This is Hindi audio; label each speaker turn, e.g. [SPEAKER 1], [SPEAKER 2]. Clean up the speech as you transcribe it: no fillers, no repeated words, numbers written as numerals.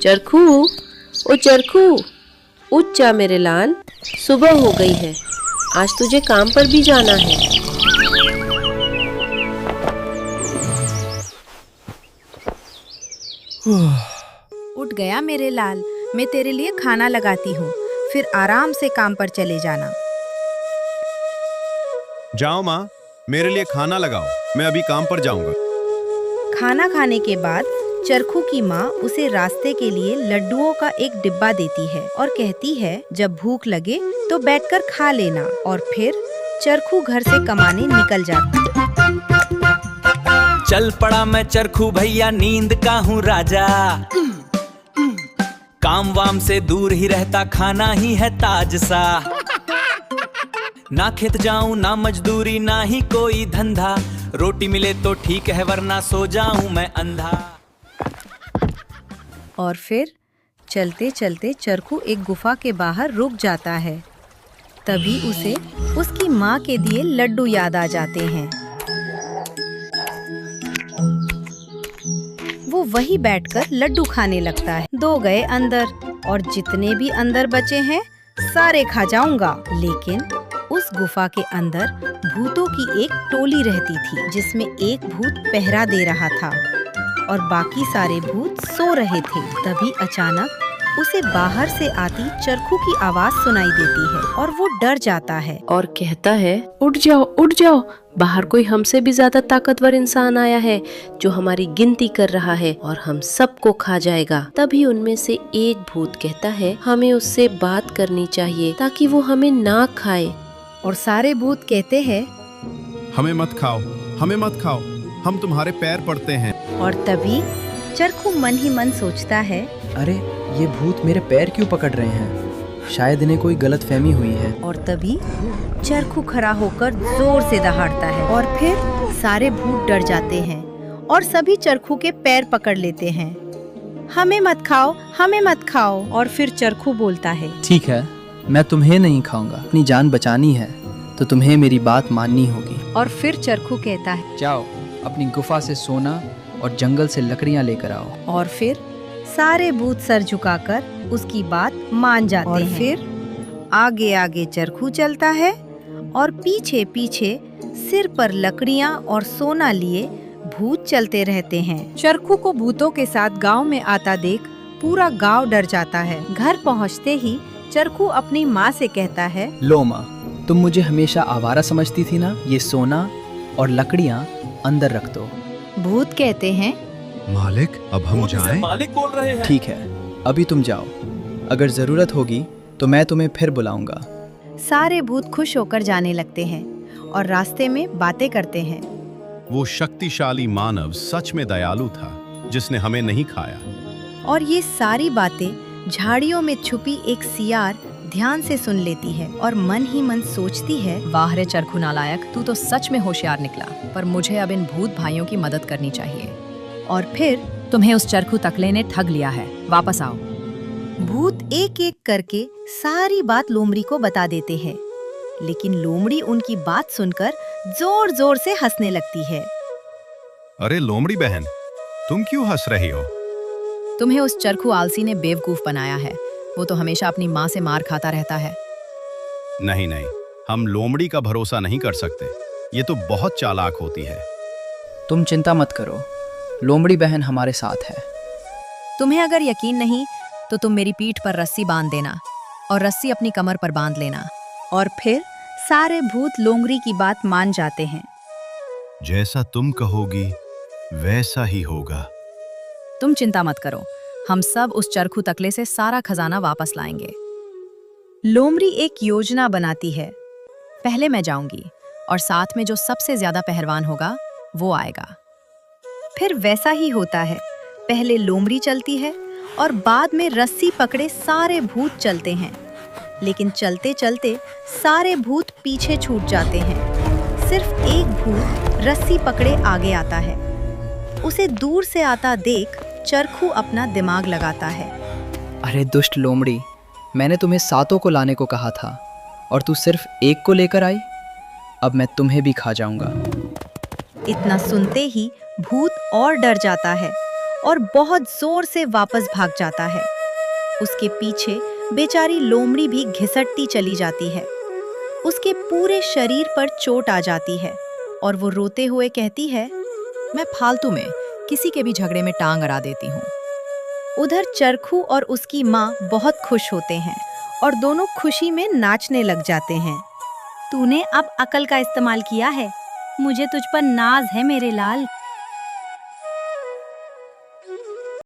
[SPEAKER 1] चरखू, ओ चरखू, उठ जा मेरे लाल, सुबह हो गई है, आज तुझे काम पर भी जाना है।
[SPEAKER 2] उठ गया मेरे लाल, मैं तेरे लिए खाना लगाती हूँ, फिर आराम से काम पर चले जाना।
[SPEAKER 3] जाओ माँ, मेरे लिए खाना लगाओ, मैं अभी काम पर जाऊंगा।
[SPEAKER 2] खाना खाने के बाद चरखू की माँ उसे रास्ते के लिए लड्डुओं का एक डिब्बा देती है और कहती है जब भूख लगे तो बैठकर खा लेना। और फिर चरखू घर से कमाने निकल जाता।
[SPEAKER 4] चल पड़ा मैं चरखू भैया, नींद का हूँ राजा। काम वाम से दूर ही रहता, खाना ही है ताज सा। ना खेत जाऊं ना मजदूरी, ना ही कोई धंधा, रोटी मिले तो ठीक है वरना सो जाऊं मैं अंधा।
[SPEAKER 2] और फिर चलते चलते चरखू एक गुफा के बाहर रुक जाता है। तभी उसे उसकी माँ के दिए लड्डू याद आ जाते हैं। वो वही बैठकर लड्डू खाने लगता है। 2 गए अंदर और जितने भी अंदर बचे हैं सारे खा जाऊंगा। लेकिन उस गुफा के अंदर भूतों की एक टोली रहती थी, जिसमें एक भूत पहरा दे रहा था और बाकी सारे भूत सो रहे थे। तभी अचानक उसे बाहर से आती चरखू की आवाज सुनाई देती है और वो डर जाता है
[SPEAKER 1] और कहता है, उठ जाओ उठ जाओ, बाहर कोई हमसे भी ज्यादा ताकतवर इंसान आया है जो हमारी गिनती कर रहा है और हम सबको खा जाएगा। तभी उनमें से एक भूत कहता है, हमें उससे बात करनी चाहिए ताकि वो हमें ना खाए।
[SPEAKER 2] और सारे भूत कहते हैं,
[SPEAKER 3] हमें मत खाओ, हमें मत खाओ, हम तुम्हारे पैर पड़ते हैं।
[SPEAKER 2] और तभी चरखू मन ही मन सोचता है,
[SPEAKER 5] अरे ये भूत मेरे पैर क्यों पकड़ रहे हैं? शायद इन्हें कोई गलतफहमी हुई है।
[SPEAKER 2] और तभी चरखू खड़ा होकर जोर से दहाड़ता है और फिर सारे भूत डर जाते हैं और सभी चरखू के पैर पकड़ लेते हैं। हमें मत खाओ, हमें मत खाओ। और फिर चरखू बोलता है,
[SPEAKER 5] ठीक है, मैं तुम्हें नहीं खाऊंगा। अपनी जान बचानी है तो तुम्हें मेरी बात माननी होगी।
[SPEAKER 2] और फिर चरखू कहता है,
[SPEAKER 5] जाओ अपनी गुफा से सोना और जंगल से लकड़ियां लेकर आओ।
[SPEAKER 2] और फिर सारे भूत सर झुकाकर उसकी बात मान जाते हैं। फिर आगे आगे चरखू चलता है और पीछे पीछे सिर पर लकड़ियां और सोना लिए भूत चलते रहते हैं। चरखू को भूतों के साथ गांव में आता देख पूरा गांव डर जाता है। घर पहुंचते ही चरखू अपनी माँ से कहता है,
[SPEAKER 5] लो माँ, तुम मुझे हमेशा आवारा समझती थी ना, ये सोना और लकड़ियां अंदर रख दो।
[SPEAKER 2] भूत कहते हैं,
[SPEAKER 3] मालिक अब हम जाएं?
[SPEAKER 4] मालिक बोल रहे हैं।
[SPEAKER 5] ठीक है, अभी तुम जाओ, अगर जरूरत होगी तो मैं तुम्हें फिर बुलाऊंगा।
[SPEAKER 2] सारे भूत खुश होकर जाने लगते हैं और रास्ते में बातें करते हैं।
[SPEAKER 3] वो शक्तिशाली मानव सच में दयालु था जिसने हमें नहीं खाया।
[SPEAKER 2] और ये सारी बातें झाड़ियों में छुपी एक सियार ध्यान से सुन लेती है और मन ही मन सोचती है,
[SPEAKER 6] वाह रे चरखू नालायक, तू तो सच में होशियार निकला, पर मुझे अब इन भूत भाइयों की मदद करनी चाहिए।
[SPEAKER 2] और फिर
[SPEAKER 6] तुम्हें उस चरखू तकले ने ठग लिया है, वापस आओ।
[SPEAKER 2] भूत एक एक करके सारी बात लोमड़ी को बता देते हैं। लेकिन लोमड़ी उनकी बात सुनकर जोर जोर से हंसने लगती है।
[SPEAKER 3] अरे लोमड़ी बहन, तुम क्यों हंस रही हो?
[SPEAKER 6] तुम्हें उस चरखू आलसी ने बेवकूफ बनाया है, वो तो हमेशा अपनी माँ से मार खाता रहता है।
[SPEAKER 3] नहीं नहीं, हम लोमड़ी का भरोसा नहीं कर सकते, ये तो बहुत चालाक होती है।
[SPEAKER 5] तुम चिंता मत करो, लोमड़ी बहन हमारे साथ है।
[SPEAKER 6] तुम्हें अगर यकीन नहीं तो तुम मेरी पीठ पर रस्सी बांध देना और रस्सी अपनी कमर पर बांध लेना।
[SPEAKER 2] और फिर सारे भूत लोमड़ी की बात मान जाते हैं।
[SPEAKER 3] जैसा तुम कहोगी वैसा ही होगा।
[SPEAKER 6] तुम चिंता मत करो, हम सब उस चरखू तकले से सारा खजाना वापस लाएंगे।
[SPEAKER 2] लोमड़ी एक योजना बनाती है।
[SPEAKER 6] पहले मैं जाऊंगी और साथ में जो सबसे ज्यादा पहलवान होगा वो आएगा।
[SPEAKER 2] फिर वैसा ही होता है। पहले लोमड़ी चलती है और बाद में रस्सी पकड़े सारे भूत चलते हैं। लेकिन चलते चलते सारे भूत पीछे छूट जाते हैं। सिर्फ एक भूत रस्सी पकड़े आगे आता है। उसे दूर से आता देख चरखू अपना दिमाग लगाता है।
[SPEAKER 5] अरे दुष्ट लोमड़ी, मैंने तुम्हें 7 को लाने को कहा था और तू सिर्फ 1 को लेकर आई। अब मैं तुम्हें भी खा जाऊंगा।
[SPEAKER 2] इतना सुनते ही भूत और डर जाता है और बहुत जोर से वापस भाग जाता है। उसके पीछे बेचारी लोमड़ी भी घिसटती चली जाती है। उसके पूरे शरीर पर चोट आ जाती है और वो रोते हुए कहती है,
[SPEAKER 6] मैं फालतू में किसी के भी झगड़े में टांग अड़ा देती हूँ।
[SPEAKER 2] उधर चरखू और उसकी माँ बहुत खुश होते हैं और दोनों खुशी में नाचने लग जाते हैं।
[SPEAKER 7] तूने अब अकल का इस्तेमाल किया है। मुझे तुझ पर नाज है मेरे लाल।